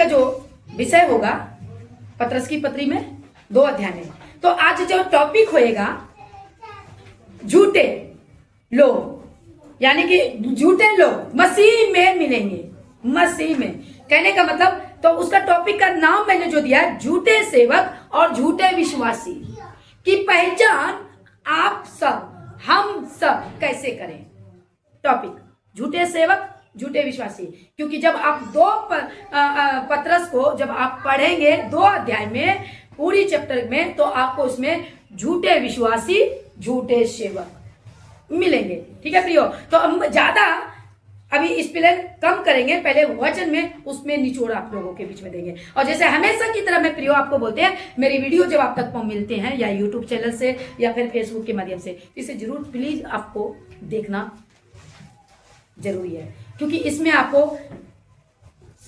का जो विषय होगा पतरस की पत्री में 2 अध्याय में, तो आज जो टॉपिक होएगा झूठे लोग, यानी कि झूठे लोग मसीह में मिलेंगे। मसीह में कहने का मतलब, तो उसका टॉपिक का नाम मैंने जो दिया है, झूठे सेवक और झूठे विश्वासी की पहचान आप सब, हम सब कैसे करें। टॉपिक झूठे सेवक, झूठे विश्वासी, क्योंकि जब आप 2 पतरस को जब आप पढ़ेंगे 2 अध्याय में पूरी चैप्टर में, तो आपको उसमें झूठे विश्वासी, झूठे सेवक मिलेंगे। ठीक है प्रियो, तो हम ज्यादा अभी इस प्लेन कम करेंगे, पहले वचन में उसमें निचोड़ आप लोगों के बीच में देंगे। और जैसे हमेशा की तरह मैं प्रियो आपको बोलते हैं, मेरी वीडियो जब आप तक मिलते हैं या यूट्यूब चैनल से या फिर फेसबुक के माध्यम से, इसे जरूर प्लीज आपको देखना जरूरी है, क्योंकि इसमें आपको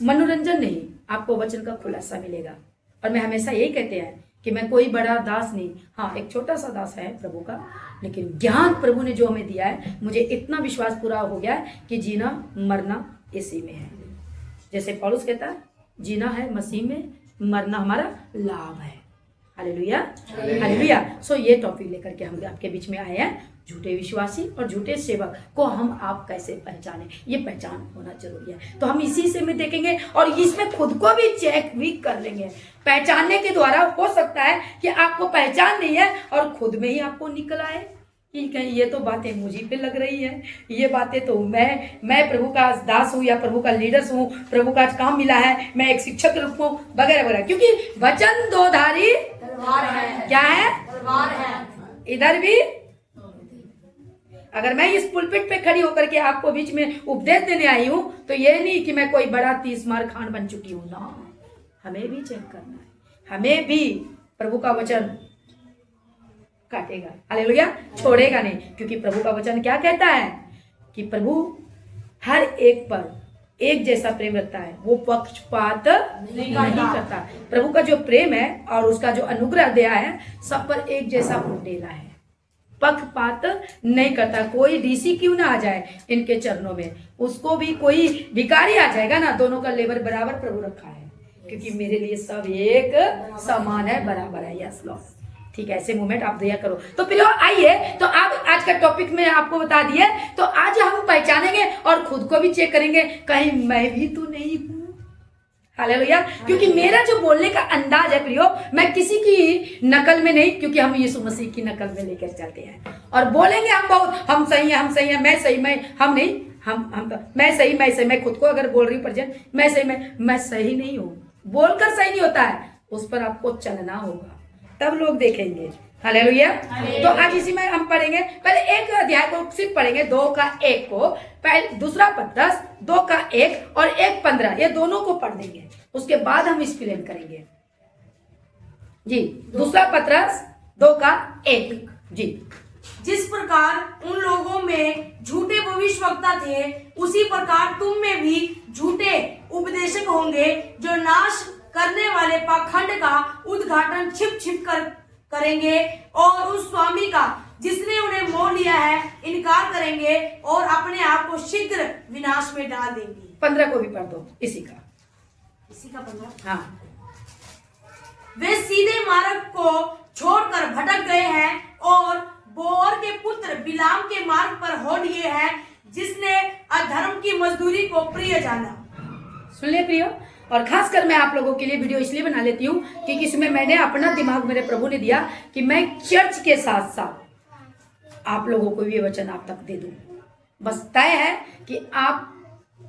मनोरंजन नहीं, आपको वचन का खुलासा मिलेगा। और मैं हमेशा यही कहते हैं कि मैं कोई बड़ा दास नहीं, हाँ एक छोटा सा दास है प्रभु का, लेकिन ज्ञान प्रभु ने जो हमें दिया है, मुझे इतना विश्वास पूरा हो गया है कि जीना मरना इसी में है। जैसे पौलुस कहता है, जीना है मसीह में, मरना हमारा लाभ है। Hallelujah, hallelujah. सो ये टॉपिक लेकर के हम आपके बीच में आए हैं, झूठे विश्वासी और झूठे सेवक को हम आप कैसे पहचाने, ये पहचान होना जरूरी है। तो हम इसी से में देखेंगे और इसमें खुद को भी चेक भी कर लेंगे। पहचानने के द्वारा हो सकता है कि आपको पहचान नहीं है और खुद में ही आपको निकल आए कि कहीं ये तो बातें मुझे पे लग रही है, ये बातें तो मैं प्रभु का दास हूँ या प्रभु का लीडर हूँ, प्रभु का काम मिला है, मैं एक शिक्षक रूप हूँ वगैरह वगैरह। क्योंकि वचन 2 धारी तलवार है। क्या है? तलवार है। इधर भी, अगर मैं इस पुलपिट पे खड़ी होकर के आपको बीच में उपदेश देने आई हूं, तो ये नहीं कि मैं कोई बड़ा 30 मार खान बन चुकी हूं ना। हमें भी चेक करना है, हमें भी प्रभु का वचन काटेगा, हालेलुया, छोड़ेगा नहीं। क्योंकि प्रभु का वचन क्या कहता है कि प्रभु हर एक पर एक जैसा प्रेम रखता है, वो पक्षपात नहीं करता। प्रभु का जो प्रेम है और उसका जो अनुग्रह दिया है, सब पर एक जैसा उंडेला है, पक्षपात नहीं करता। कोई डीसी क्यों ना आ जाए इनके चरणों में, उसको भी कोई भिखारी आ जाएगा ना, दोनों का लेबर बराबर प्रभु रखा है, क्योंकि मेरे लिए सब एक समान है, बराबर है। यस लॉर्ड, ठीक है, ऐसे मूवमेंट आप दिया करो। तो प्रियो आइए, तो आप आज का टॉपिक में आपको बता दिए, तो आज हम पहचानेंगे और खुद को भी चेक करेंगे, कहीं मैं भी तो नहीं हूं। हालेलुया, क्योंकि मेरा जो बोलने का अंदाज है प्रियो, मैं किसी की नकल में नहीं, क्योंकि हम यीशु मसीह की नकल में लेकर चलते हैं और बोलेंगे हम बहुत, हम सही है, मैं सही, हम नहीं, हम तो मैं सही, मैं खुद को अगर बोल रही हूँ प्रेजेंट, मैं सही नहीं हूँ। बोलकर सही नहीं होता है, उस पर आपको चलना होगा, तब लोग देखेंगे। हालेलुया। तो आज इसी में हम पढ़ेंगे, पहले एक अध्याय को सिर्फ पढ़ेंगे, 2 का 1 को, पहले दूसरा पतरस 2 का 1 और 1:15, ये दोनों को पढ़ देंगे, उसके बाद हम एक्सप्लेन करेंगे जी। दूसरा पतरस 2 का 1 जी। जिस प्रकार उन लोगों में झूठे भविष्यवक्ता थे, उसी प्रकार तुम में भी झूठे उपदेशक होंगे, जो नाश करने वाले पाखंड का उद्घाटन छिप कर करेंगे और उस स्वामी का जिसने उन्हें मोल लिया है इनकार करेंगे और अपने आप को शीघ्र विनाश में डाल देंगे। 15 को भी पढ़ दो, इसी का 15। हाँ। वे सीधे मार्ग को छोड़कर भटक गए हैं और बोर के पुत्र बिलाम के मार्ग पर हो लिए हैं, जिसने अधर्म की मजदूरी को प्रिय जाना। सुन ले प्रियो, और खासकर मैं आप लोगों के लिए वीडियो इसलिए बना लेती हूँ क्योंकि इसमें मैंने अपना दिमाग मेरे प्रभु ने दिया कि मैं चर्च के साथ साथ आप लोगों को भी ये वचन आप तक दे दूं। बस तय है कि आप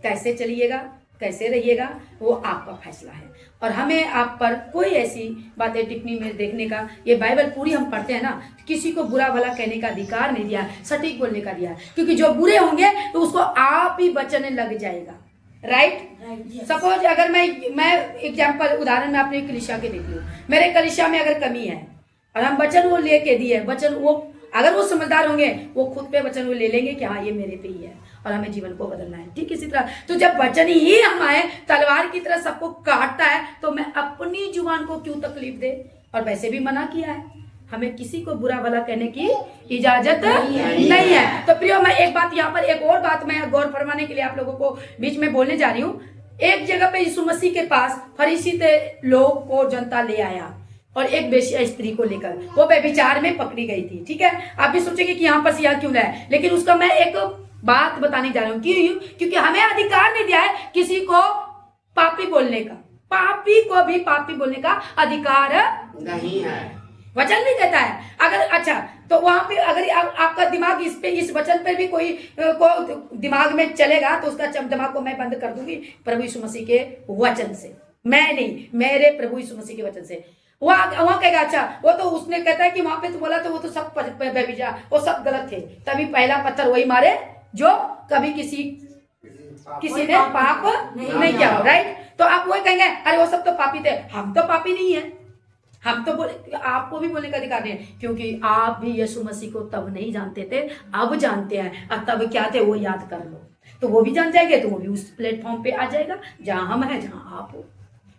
कैसे चलिएगा, कैसे रहिएगा, वो आपका फैसला है। और हमें आप पर कोई ऐसी बातें टिप्पणी में देखने का, ये बाइबल पूरी हम पढ़ते हैं ना, किसी को बुरा भला कहने का अधिकार नहीं दिया, सटीक बोलने का दिया, क्योंकि जो बुरे होंगे तो उसको आप ही बचने लग जाएगा। राइट। सपोज अगर मैं एग्जाम्पल उदाहरण में अपने कलीसिया के देती हूँ, मेरे कलीसिया में अगर कमी है और हम वचन वो लेके दिए, वचन वो अगर वो समझदार होंगे वो खुद पे वचन वो ले लेंगे कि हाँ ये मेरे पे ही है और हमें जीवन को बदलना है। ठीक इसी तरह तो जब वचन ही हम आए तलवार की तरह सबको काटता है, तो मैं अपनी जुबान को क्यों तकलीफ दे। और वैसे भी मना किया है, हमें किसी को बुरा भला कहने की इजाजत नहीं है। तो प्रियो मैं एक बात यहाँ पर, एक और बात मैं गौर फरमाने के लिए आप लोगों को बीच में बोलने जा रही हूँ एक जगह पे यीशु मसीह के पास फरीसी थे लोग को जनता ले आया और एक बेश्या स्त्री को लेकर वो व्यभिचार में पकड़ी गई थी। ठीक है, आप भी सोचेंगे कि यहाँ पर सिया क्यों लाया, लेकिन उसका मैं एक बात बताने जा रहा हूँ। क्योंकि हमें अधिकार नहीं दिया है किसी को पापी बोलने का, पापी को भी पापी बोलने का अधिकार नहीं है। वचन नहीं कहता है। अगर अच्छा तो वहां पे अगर आपका दिमाग इस वचन पे भी कोई को दिमाग में चलेगा तो उसका दिमाग को मैं बंद कर दूंगी प्रभु यीशु मसीह के वचन से, मैं नहीं, मेरे प्रभु यीशु मसीह के वचन से। वहां कहेगा अच्छा वो तो उसने कहता है कि वहां पे तो बोला तो वो तो सब व्यभिचार वो सब गलत थे, तभी पहला पत्थर वही मारे जो कभी किसी ने पाप नहीं किया, राइट। तो आप वही कहेंगे अरे वो सब तो पापी थे, हम तो पापी नहीं है, हम तो बोले, आपको भी बोलने का अधिकार नहीं है क्योंकि आप भी यीशु मसीह को तब नहीं जानते थे, अब जानते हैं। अब तब क्या थे वो याद कर लो, तो वो भी जान जाएंगे, तो वो भी उस प्लेटफॉर्म पे आ जाएगा जहां हम हैं, जहां आप हो।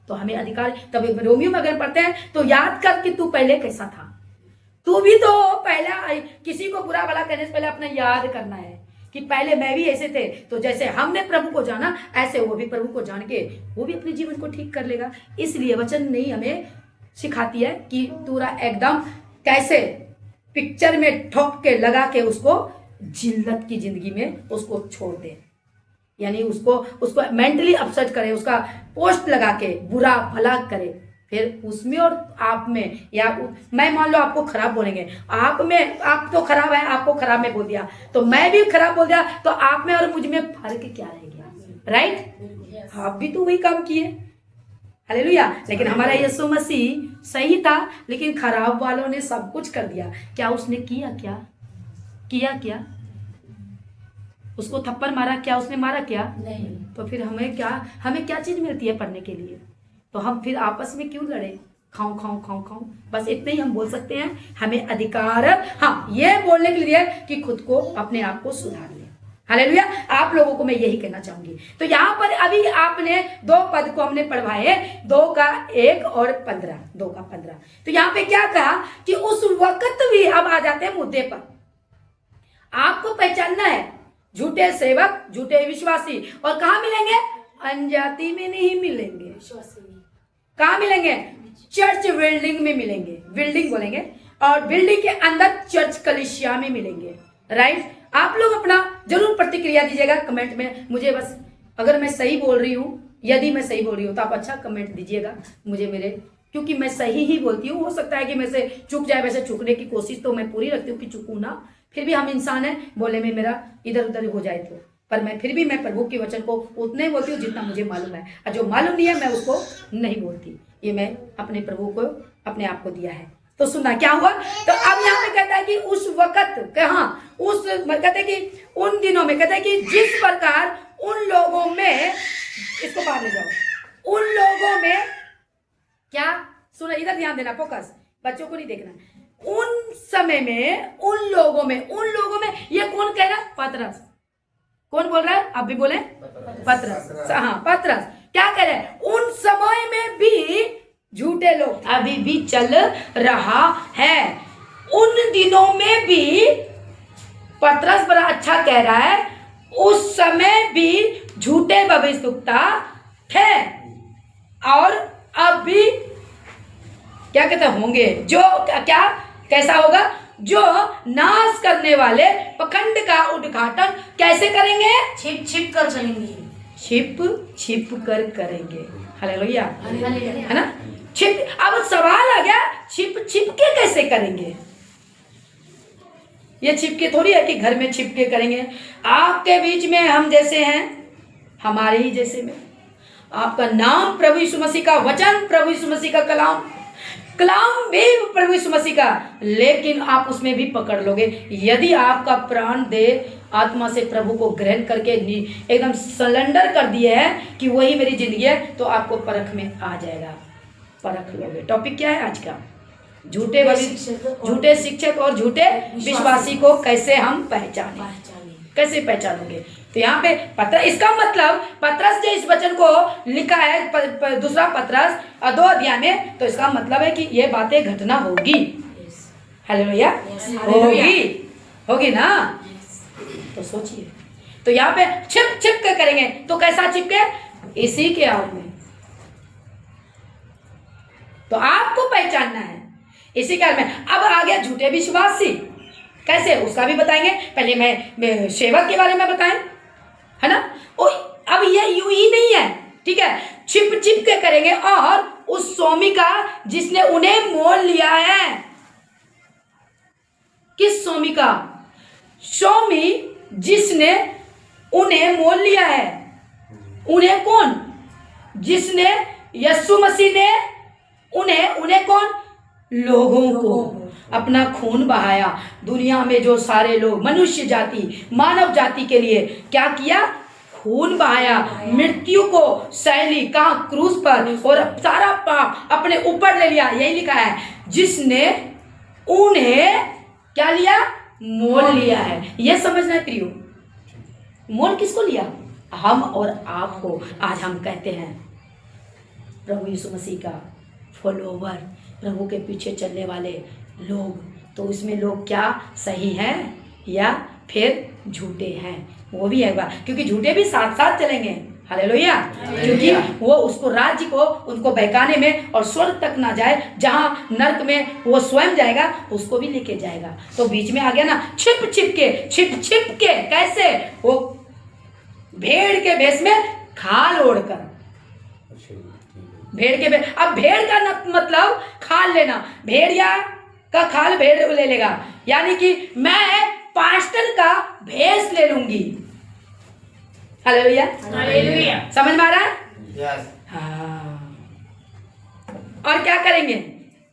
तो हमें अधिकार, तब रोमियो में अगर पढ़ते हैं तो याद कर कि तू पहले कैसा था, तू भी तो पहला, किसी को बुरा भला कहने से पहले अपना याद करना है कि पहले मैं भी ऐसे थे। तो जैसे हमने प्रभु को जाना ऐसे वो भी प्रभु को जान के वो भी अपने जीवन को ठीक कर लेगा। इसलिए वचन नहीं हमें सिखाती है कि पूरा एकदम कैसे पिक्चर में ठोक के लगा के उसको जिल्लत की जिंदगी में उसको छोड़ दे, यानी उसको मेंटली अपसेट करे, उसका पोस्ट लगा के बुरा भला करे, फिर उसमें और आप में, या मैं मान लो आपको खराब बोलेंगे, आप में आप तो खराब है, आपको खराब में बोल दिया तो मैं भी खराब बोल दिया, तो आप में और मुझ में फर्क क्या रह गया, राइट। आप भी तो वही काम किए, हालेलुया। लेकिन हमारा यीशु मसीह सही था, लेकिन खराब वालों ने सब कुछ कर दिया। क्या उसने किया, क्या उसको थप्पड़ मारा, क्या उसने मारा, क्या नहीं। तो फिर हमें क्या चीज मिलती है पढ़ने के लिए, तो हम फिर आपस में क्यों लड़े, खाऊं। बस इतने ही हम बोल सकते हैं, हमें अधिकार हाँ ये बोलने के लिए कि खुद को अपने आप को सुधार ले। हालेलुया। आप लोगों को मैं यही कहना चाहूंगी। तो यहाँ पर अभी आपने 2 पद को हमने पढ़वाए, 2 का 1 और 15, 2 का 15। तो यहाँ पे क्या कहा कि उस वक्त भी, अब आ जाते हैं मुद्दे पर, आपको पहचानना है झूठे सेवक, झूठे विश्वासी, और कहाँ मिलेंगे, अनजाति में नहीं मिलेंगे, कहाँ मिलेंगे, चर्च बिल्डिंग में मिलेंगे, बिल्डिंग बोलेंगे, और बिल्डिंग के अंदर चर्च कलीसिया में मिलेंगे, राइट। आप लोग अपना जरूर प्रतिक्रिया दीजिएगा कमेंट में, मुझे बस अगर मैं सही बोल रही हूँ, यदि मैं सही बोल रही हूँ तो आप अच्छा कमेंट दीजिएगा मुझे मेरे, क्योंकि मैं सही ही बोलती हूँ। हो सकता है कि मैं से चूक जाए, वैसे चूकने की कोशिश तो मैं पूरी रखती हूँ कि चूकूं ना, फिर भी हम इंसान हैं, बोले में मेरा इधर उधर हो जाए तो, पर मैं फिर भी मैं प्रभु के वचन को उतने बोलती हूँ जितना मुझे मालूम है, और जो मालूम नहीं है मैं उसको नहीं बोलती। ये मैं अपने प्रभु को, अपने आप को दिया है। तो सुनना क्या हुआ, तो अब यहाँ पे कहता है कि उस वक्त, कहाँ, उस कहते हैं कि उन दिनों में, कहते हैं कि जिस प्रकार उन लोगों में, इसको बाहर ले जाओ, उन लोगों में क्या, सुना, इधर ध्यान देना, फोकस, बच्चों को नहीं देखना। उन समय में, उन लोगों में ये कौन कह रहा है, पतरस। कौन बोल रहा है, आप भी बोले, पतरस। हाँ, पतरस क्या कह रहे हैं, उन समय में भी झूठे लोग अभी भी चल रहा है, उन दिनों में भी, पतरस बड़ा अच्छा कह रहा है, उस समय भी झूठे भविष्यवक्ता थे, और अब भी क्या कहते होंगे, जो क्या कैसा होगा, जो नाश करने वाले पखंड का उद्घाटन कैसे करेंगे, छिप छिप कर करेंगे, छिप कर करेंगे। हालेलुया, है ना, छिप। अब सवाल आ गया, छिप के कैसे करेंगे। ये छिप के थोड़ी है कि घर में छिप के करेंगे, आपके बीच में हम जैसे हैं, हमारे ही जैसे में, आपका नाम प्रभु यीशु मसीह का वचन, प्रभु यीशु मसीह का कलाम भी प्रभु यीशु मसीह का, लेकिन आप उसमें भी पकड़ लोगे यदि आपका प्राण दे आत्मा से प्रभु को ग्रहण करके एकदम सरेंडर कर दिए है कि वही मेरी जिंदगी है, तो आपको परख में आ जाएगा, परख लोगे। टॉपिक क्या है आज का, झूठे शिक्षक और झूठे विश्वासी को कैसे हम पहचाने, कैसे पहचानोगे। तो यहाँ पे पतरस, इसका मतलब पतरस जो इस वचन को लिखा है, दूसरा पतरस 2 अध्याय में, तो इसका मतलब है कि ये बातें घटना होगी। हालेलुया, होगी ना। तो सोचिए, तो यहाँ पे छिप के करेंगे, तो कैसा छिपके, इसी के आड़ में। तो आपको पहचानना है इसी के आड़ में। अब आ गया झूठे विश्वासी, कैसे उसका भी बताएंगे। पहले मैं सेवक के बारे में बताएं, है ना। ओ अब ये यूं ही नहीं है, ठीक है, छिप छिप के करेंगे। और उस स्वामी का जिसने उन्हें मोल लिया है, किस स्वामी का? स्वामी जिसने उन्हें मोल लिया है। उन्हें कौन? जिसने, यीशु मसीह ने उन्हें कौन? लोगों को अपना खून बहाया। दुनिया में जो सारे लोग, मनुष्य जाति, मानव जाति के लिए क्या किया? खून बहाया, मृत्यु को सह ली, कहाँ? क्रूस पर, और सारा पाप अपने ऊपर ले लिया। यही लिखा है, जिसने उन्हें क्या लिया? मोल लिया है। यह समझना है प्रियो, मोल किसको लिया? हम और आपको। आज हम कहते हैं प्रभु यीशु मसीह का फॉलोवर, प्रभु के पीछे चलने वाले लोग, तो इसमें लोग क्या सही हैं या फिर झूठे हैं? वो भी है बात, क्योंकि झूठे भी साथ साथ चलेंगे। हालेलुया। क्योंकि वो उसको, राज्य को उनको बहकाने में और स्वर्ग तक ना जाए, जहां नरक में वो स्वयं जाएगा, उसको भी लेके जाएगा। तो बीच में आ गया ना, छिप छिप के। कैसे? वो भेड़ के भेष में खाल ओढ़कर। भेड़ के भेष, अब भेड़ का मतलब खाल लेना। भेड़िया का खाल भेड़ ले लेगा, यानी कि मैं पास्टर का भेष ले लूंगी। Hallelujah, hallelujah. समझ में आ रहा है? यस। हाँ। और क्या करेंगे?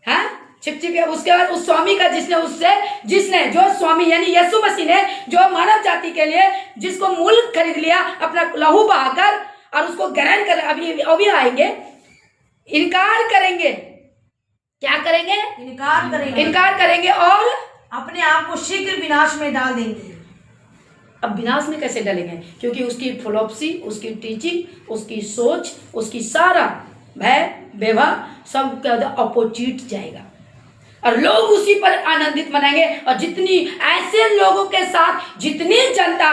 हाँ, छिप छिप के। उसके बाद उस स्वामी का जिसने जो स्वामी यानी यीशु मसीह ने जो मानव जाति के लिए जिसको मूल खरीद लिया, अपना लहू बहाकर, और उसको ग्रहण कर, अभी आएंगे, इनकार करेंगे। क्या करेंगे? इनकार करेंगे और अपने आप को शीघ्र विनाश में डाल देंगे। अब विनाश में कैसे डालेंगे? क्योंकि उसकी फिलॉसफी, उसकी टीचिंग, उसकी सोच, उसकी सारा भय व्यवहार सब अपोजिट जाएगा, और लोग उसी पर आनंदित मनाएंगे। और जितनी ऐसे लोगों के साथ जितनी जनता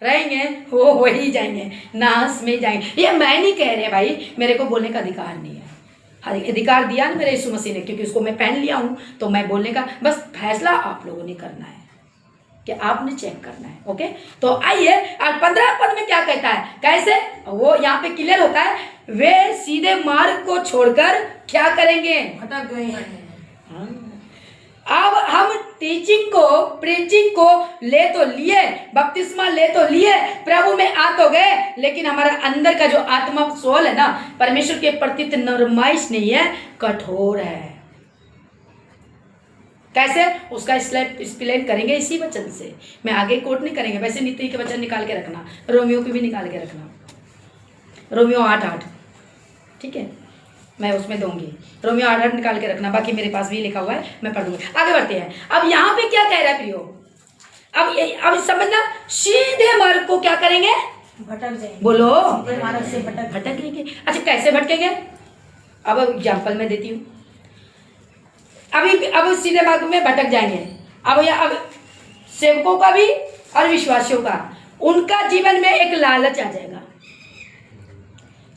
रहेंगे, वो वही जाएंगे, नाश में जाएंगे। ये मैं नहीं कह रहे भाई, मेरे को बोलने का अधिकार नहीं है। अधिकार दिया ना मेरे यीशु मसीह ने, क्योंकि उसको मैं पहन लिया हूं, तो मैं बोलने का, बस फैसला आप लोगों ने करना है कि आपने चेक करना है। ओके, तो आइए। और 15 पद में क्या कहता है? कैसे? वो यहाँ पे क्लियर होता है, वे सीधे मार्ग को छोड़कर क्या करेंगे? भटक गए हैं। अब हम टीचिंग को, प्रीचिंग को ले तो लिए, बपतिस्मा ले तो लिए, प्रभु में आ तो गए, लेकिन हमारा अंदर का जो आत्मा सोल है ना, परमेश्वर के प्रति नरमाइश नहीं है, कठोर है। कैसे? उसका एक्सप्लेन करेंगे इसी वचन से। मैं आगे कोट नहीं करेंगे, वैसे नीति के वचन निकाल के रखना, रोमियो की भी निकाल के रखना, रोमियो 8:8, ठीक है, मैं उसमें दूंगी। रोमियो 8:8 निकाल के रखना, बाकी मेरे पास भी लिखा हुआ है, मैं पढ़ दूंगी। आगे बढ़ते हैं। अब यहाँ पे क्या कह रहा है प्रियो? अब समझना, सीधे मार्ग को क्या करेंगे? भटक जाएंगे। बोलो, सीधे मार्ग से भटकेंगे। अच्छा, कैसे भटकेंगे? अब एग्जाम्पल मैं देती हूँ। अब सीधे मार्ग में भटक जाएंगे। अब सेवकों का भी और विश्वासियों का, उनका जीवन में एक लालच आ जाएगा।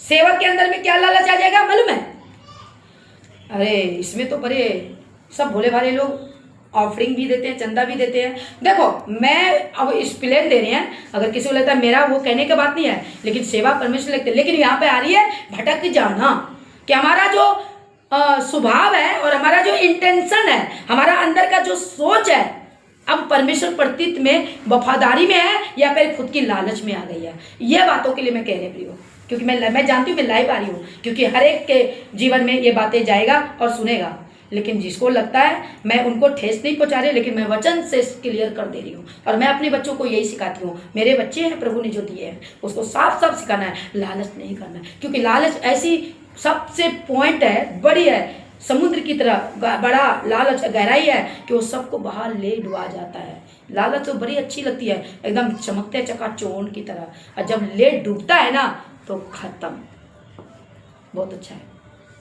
सेवक के अंदर में क्या लालच आ जाएगा मालूम है? अरे इसमें तो बड़े सब भोले भाले लोग ऑफरिंग भी देते हैं, चंदा भी देते हैं। देखो, मैं अब एक्सप्लेन दे रहे हैं, अगर किसी को लगता है मेरा वो कहने की बात नहीं है, लेकिन सेवा परमेश्वर लगते हैं। लेकिन यहाँ पे आ रही है भटक जाना, कि हमारा जो स्वभाव है और हमारा जो इंटेंशन है, हमारा अंदर का जो सोच है, अब परमेश्वर प्रतीत में वफादारी में है या फिर खुद की लालच में आ गई है। ये बातों के लिए मैं कह रही प्रियो, क्योंकि मैं जानती हूँ, मैं लाइव आ रही हूँ, क्योंकि हर एक के जीवन में ये बातें जाएगा और सुनेगा। लेकिन जिसको लगता है मैं उनको ठेस नहीं पहुंचा रही, लेकिन मैं वचन से क्लियर कर दे रही हूँ। और मैं अपने बच्चों को यही सिखाती हूँ, मेरे बच्चे हैं प्रभु ने जो दिए हैं, उसको साफ साफ सिखाना है, लालच नहीं करना है। क्योंकि लालच ऐसी सबसे पॉइंट है, बड़ी है, समुद्र की तरह बड़ा लालच गहराई है कि वो सबको बाहर ले डुबा जाता है। लालच तो बड़ी अच्छी लगती है, एकदम चमकते चकाचौंध की तरह, और जब ले डूबता है ना तो खत्म। बहुत अच्छा है,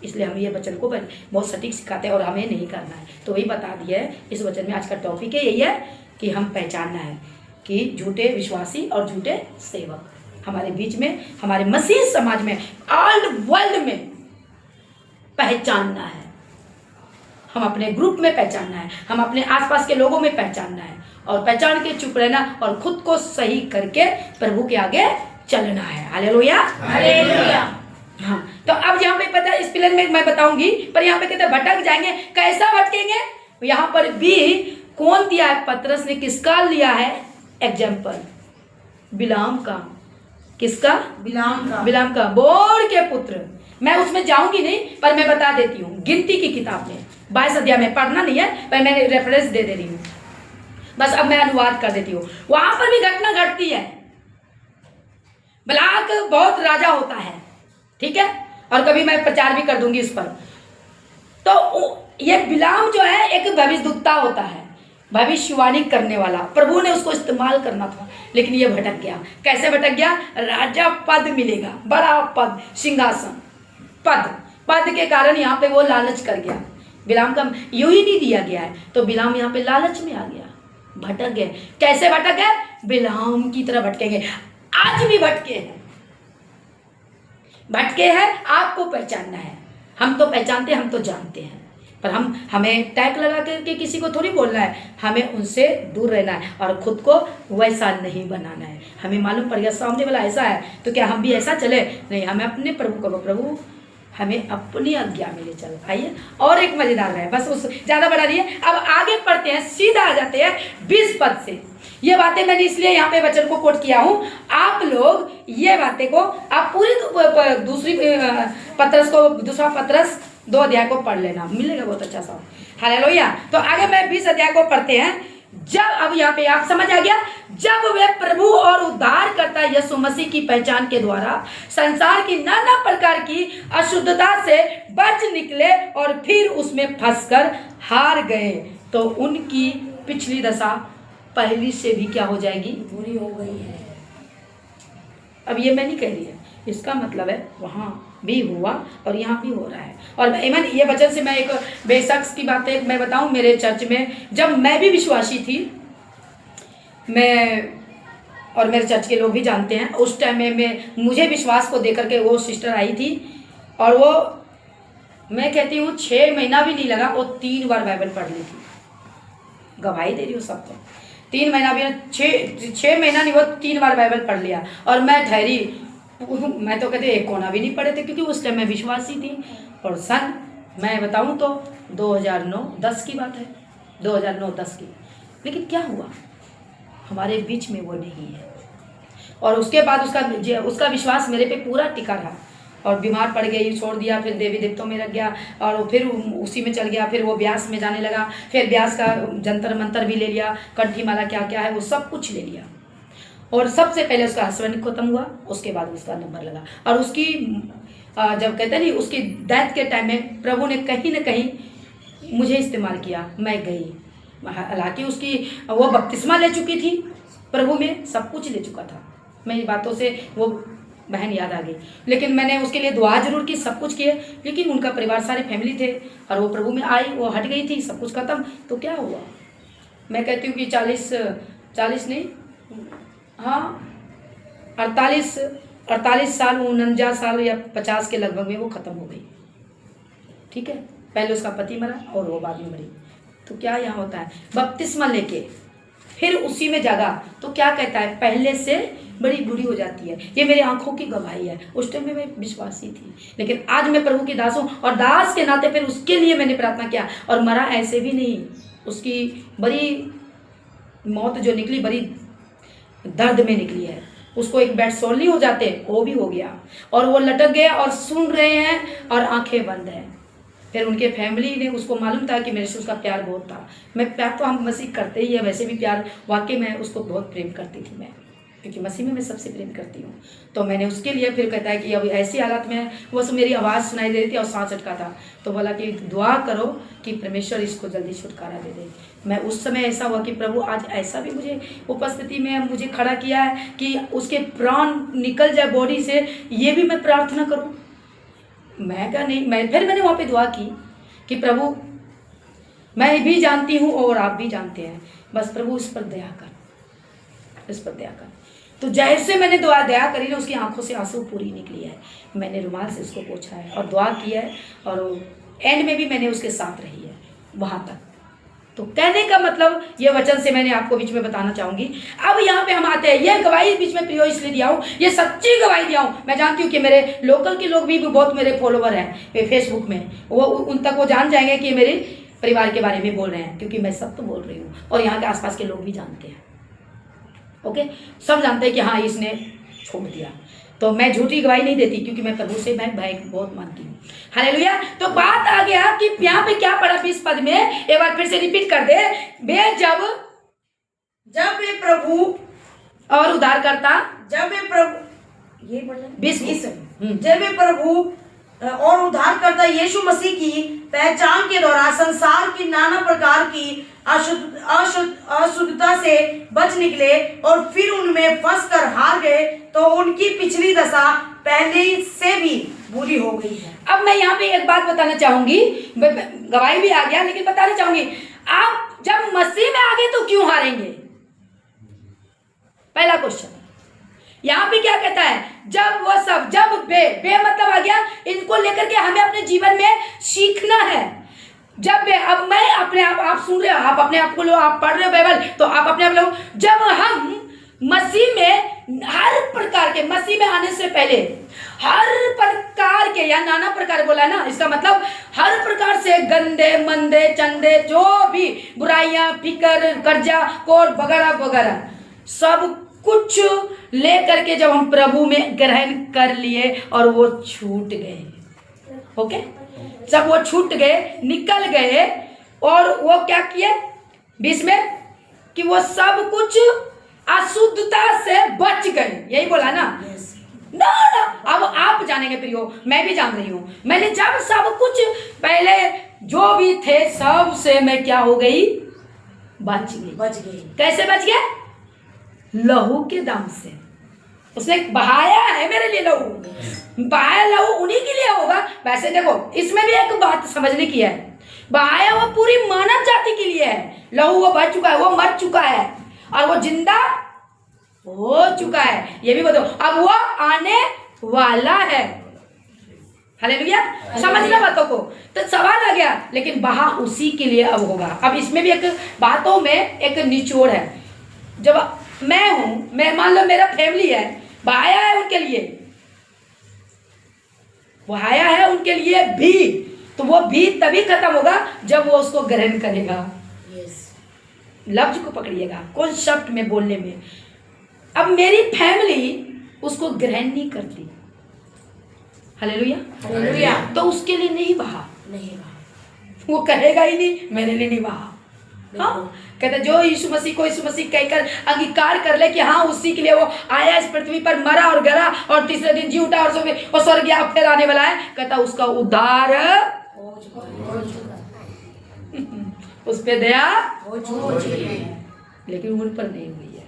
इसलिए हम ये वचन को बहुत सटीक सिखाते हैं और हमें नहीं करना है। तो वही बता दिया है इस वचन में। आज का टॉपिक है यही है कि हम पहचानना है कि झूठे विश्वासी और झूठे सेवक। हमारे बीच में, हमारे मसीह समाज में, ऑल वर्ल्ड में पहचानना है। हम अपने ग्रुप में पहचानना है, हम अपने आसपास के लोगों में पहचानना है और पहचान के चुप रहना और खुद को सही करके प्रभु के आगे चलना है। Hallelujah, hallelujah. हाँ, तो अब यहाँ पे पता है, इस प्लेन में मैं बताऊंगी, पर यहाँ पे कहते हैं भटक जाएंगे। कैसा भटकेंगे? यहाँ पर भी कौन दिया है? पतरस ने किसका लिया है एग्जाम्पल? बिलाम का। किसका? बिलाम का, बोर के पुत्र। मैं उसमें जाऊंगी नहीं, पर मैं बता देती हूँ। गिनती की किताब में 22 अध्याय में, पढ़ना नहीं है पर मैं रेफरेंस दे रही हूँ, बस अब मैं अनुवाद कर देती हूँ। वहां पर भी घटना घटती है। बलाक बहुत राजा होता है, ठीक है, और कभी मैं प्रचार भी कर दूंगी इस पर। तो ये बिलाम जो है एक भविष्यद्वक्ता होता है, भविष्यवाणी करने वाला। प्रभु ने उसको इस्तेमाल करना था, लेकिन ये भटक गया। कैसे भटक गया? राजा पद मिलेगा, बड़ा पद, सिंहासन, पद के कारण यहाँ पे वो लालच कर गया। बिलाम का यूं ही नहीं दिया गया है, तो बिलाम यहाँ पे लालच में आ गया, भटक गए। कैसे भटक गए? बिलाम की तरह भटकेंगे। आज भी भटके हैं। आपको पहचानना है। हम तो पहचानते हैं, हम तो जानते हैं, पर हमें टैग लगा करके किसी को थोड़ी बोलना है। हमें उनसे दूर रहना है और खुद को वैसा नहीं बनाना है। हमें मालूम पड़ गया सामने वाला ऐसा है, तो क्या हम भी ऐसा चले? नहीं, हमें अपने प्रभु को, प्रभु हमें अपनी आज्ञा में ले चल। आइए, और एक मजेदार है, बस उस ज्यादा बड़ा नहीं है। अब आगे पढ़ते हैं, सीधा आ जाते हैं 20 पद से। ये बातें मैंने इसलिए यहाँ पे वचन को कोट किया हूँ। आप लोग ये बातें को, आप पूरी दूसरी पत्रस को, दूसरा पत्रस 2 अध्याय को पढ़ लेना, मिलेगा बहुत अच्छा सा। हालेलुया। तो आगे मैं 20 अध्याय को पढ़ते हैं। जब, अब यहाँ पे आप समझ आ गया, जब वे प्रभु और उद्धारकर्ता यीशु मसीह की पहचान के द्वारा संसार की नाना प्रकार की अशुद्धता से बच निकले और फिर उसमें फंसकर हार गए, तो उनकी पिछली दशा पहली से भी क्या हो जाएगी? बुरी हो गई है। अब ये मैं नहीं कह रही है, इसका मतलब है वहाँ भी हुआ और यहाँ भी हो रहा है। और इवन ये वचन से मैं एक बेशख्स की बात है मैं बताऊँ। मेरे चर्च में जब मैं भी विश्वासी थी, मैं और मेरे चर्च के लोग भी जानते हैं, उस टाइम में मुझे विश्वास को देकर के वो सिस्टर आई थी, और वो, मैं कहती हूँ 6 महीना भी नहीं लगा, वो 3 बार बाइबल पढ़ ली थी। गवाही दे रही हूँ सबको। 3 महीना भी, 6 महीना नहीं, वो 3 बार बाइबल पढ़ लिया। और मैं ठहरी, मैं तो कहते एक कोना भी नहीं पढ़े थे, क्योंकि उस टाइम मैं विश्वासी थी। और सन मैं बताऊं तो 2009-10 की बात है, 2009-10 की। लेकिन क्या हुआ? हमारे बीच में वो नहीं है। और उसके बाद उसका विश्वास मेरे पे पूरा टिका रहा, और बीमार पड़ गई, छोड़ दिया, फिर देवी देवताओं में रख गया, और फिर उसी में चल गया। फिर वो ब्यास में जाने लगा, फिर ब्यास का जंतर मंतर भी ले लिया, कंठी माला क्या क्या है वो सब कुछ ले लिया। और सबसे पहले उसका हस्बैंड खत्म हुआ, उसके बाद उसका नंबर लगा। और उसकी जब कहते नहीं, उसकी डेथ के टाइम में प्रभु ने कहीं ना कहीं मुझे इस्तेमाल किया। मैं गई, हालांकि उसकी वो बपतिस्मा ले चुकी थी, प्रभु में सब कुछ ले चुका था। मेरी बातों से वो बहन याद आ गई, लेकिन मैंने उसके लिए दुआ जरूर की, सब कुछ किए। लेकिन उनका परिवार, सारे फैमिली थे, और वो प्रभु में आई, वो हट गई थी, सब कुछ खत्म। तो क्या हुआ? मैं कहती हूँ कि 40 नहीं, हाँ 48 साल, 49 साल या 50 के लगभग में वो ख़त्म हो गई। ठीक है, पहले उसका पति मरा और वो बाद में मरी। तो क्या यहाँ होता है? बपतिस्मा लेके फिर उसी में जागा, तो क्या कहता है? पहले से बड़ी बुरी हो जाती है। ये मेरी आंखों की गवाही है। उस टाइम में मैं विश्वासी थी, लेकिन आज मैं प्रभु की दास हूँ, और दास के नाते फिर उसके लिए मैंने प्रार्थना किया। और मरा ऐसे भी नहीं, उसकी बड़ी मौत जो निकली, बड़ी दर्द में निकली है। उसको एक बेड सोल नहीं हो जाते, वो भी हो गया, और वो लटक गए और सुन रहे हैं और आंखें बंद हैं। फिर उनके फैमिली ने, उसको मालूम था कि मेरे से उसका प्यार बहुत था। मैं प्यार तो हम मसीह करते ही है, वैसे भी प्यार वाकई में उसको बहुत प्रेम करती थी मैं, क्योंकि मसीह में मैं सबसे प्रेम करती हूँ। तो मैंने उसके लिए, फिर कहता है कि अब ऐसी हालत में वो मेरी आवाज़ सुनाई दे रही थी और सांस अटका था, तो बोला कि दुआ करो कि परमेश्वर इसको जल्दी छुटकारा दे दे। मैं उस समय ऐसा हुआ कि प्रभु आज ऐसा भी मुझे उपस्थिति में मुझे खड़ा किया है कि उसके प्राण निकल जाए बॉडी से, ये भी मैं प्रार्थना करूँ। मैं क्या नहीं, फिर मैंने वहाँ पे दुआ की कि प्रभु मैं भी जानती हूँ और आप भी जानते हैं, बस प्रभु इस पर दया कर, इस पर दया कर। तो जैसे मैंने दुआ दया करी ना, उसकी आंखों से आंसू पूरी निकली है। मैंने रुमाल से उसको पोंछा है और दुआ किया है, और एंड में भी मैंने उसके साथ रही है वहाँ तक। तो कहने का मतलब ये वचन से मैंने आपको बीच में बताना चाहूंगी। अब यहाँ पे हम आते हैं, ये गवाही बीच में प्रियो इसलिए दिया हूँ, ये सच्ची गवाही दिया हूँ। मैं जानती हूँ कि मेरे लोकल के लोग भी बहुत मेरे फॉलोवर हैं फेसबुक में, वो उन तक वो जान जाएंगे कि मेरे परिवार के बारे में बोल रहे हैं, क्योंकि मैं सब तो बोल रही हूँ और यहाँ के आसपास के लोग भी जानते हैं। ओके, सब जानते हैं कि हाँ इसने छोड़ दिया। तो मैं झूठी गवाही नहीं देती, क्योंकि मैं प्रभु से मैं भाई बहुत मानती हूँ। हालेलुया। तो बात आ गया कि यहाँ पे क्या पढ़ा 20 पद में, एक बार फिर से रिपीट कर दे। वे जब वे प्रभु और उद्धार करता, जब वे प्रभु, ये 20 जब वे प्रभु और उद्धारकर्ता यीशु मसीह की पहचान के दौरान संसार की नाना प्रकार की अशुद्धता से बच निकले और फिर उनमें फंसकर हार गए, तो उनकी पिछली दशा पहले से भी बुरी हो गई है। अब मैं यहाँ पे एक बात बताना चाहूंगी, गवाही भी आ गया, लेकिन बताना चाहूंगी, आप जब मसीह में आ गए तो क्यों हारेंगे? पहला क्वेश्चन। यहाँ पे क्या कहता है? जब वो सब, जब बे मतलब आ गया, इनको लेकर के हमें अपने जीवन में सीखना है। जब अब मैं अपने आप सुन रहे हो, आप अपने आप को लो, आप पढ़ रहे हो बाइबल, तो आप अपने आप लो। जब हम मसीह में हर प्रकार के, मसीह में आने से पहले हर प्रकार के, या नाना प्रकार बोला ना, इसका मतलब हर प्रकार से गंदे मंदे चंदे जो भी बुराइयां, फिकर, कर्जा, कोड वगैरह वगैरह सब कुछ ले करके जब हम प्रभु में ग्रहण कर लिए और वो छूट गए, ओके, जब वो छूट गए, निकल गए, और वो क्या किए 20 में कि वो सब कुछ अशुद्धता से बच गए, यही बोला ना। ना अब आप जानेंगे प्रियो, मैं भी जान रही हूं। मैंने जब सब कुछ पहले जो भी थे सब से मैं क्या हो गई? बच गई। कैसे बच गए? लहू के दाम से। उसने बहाया है मेरे लिए लहू, बहाया लहू उन्हीं के लिए होगा। वैसे देखो, इसमें भी एक बात समझने की है, बहाया वो पूरी मानव जाति के लिए है। लहू वो बह चुका है, वो मर चुका है, और वो जिंदा हो चुका है, ये भी बताओ। अब वो आने वाला है। हालेलुया। समझना बातों को। तो सवाल आ गया, लेकिन बहा उसी के लिए अब होगा। अब इसमें भी एक बातों में एक निचोड़ है। जब मैं हूं, मैं मान लो मेरा फैमिली है, बहाया है उनके लिए, बहाया है उनके लिए भी, तो वो भी तभी खत्म होगा जब वो उसको ग्रहण करेगा। लफ्ज को पकड़िएगा, कौन शब्द में बोलने में। अब मेरी फैमिली उसको ग्रहण नहीं करती, हालेलुया हालेलुया, तो उसके लिए नहीं बहा, वो कहेगा ही नहीं मेरे लिए नहीं बहा। हाँ, कहते जो यीशु मसीह को यीशु मसीह कहकर अंगीकार कर ले कि हाँ उसी के लिए वो आया इस पृथ्वी पर, मरा और गला और तीसरे दिन जी उठा और स्वर्ग गया, फिर आने वाला है, कहता उसका उद्धार हो चुका उस पे दया हो चुकी है, लेकिन उन पर नहीं हुई है।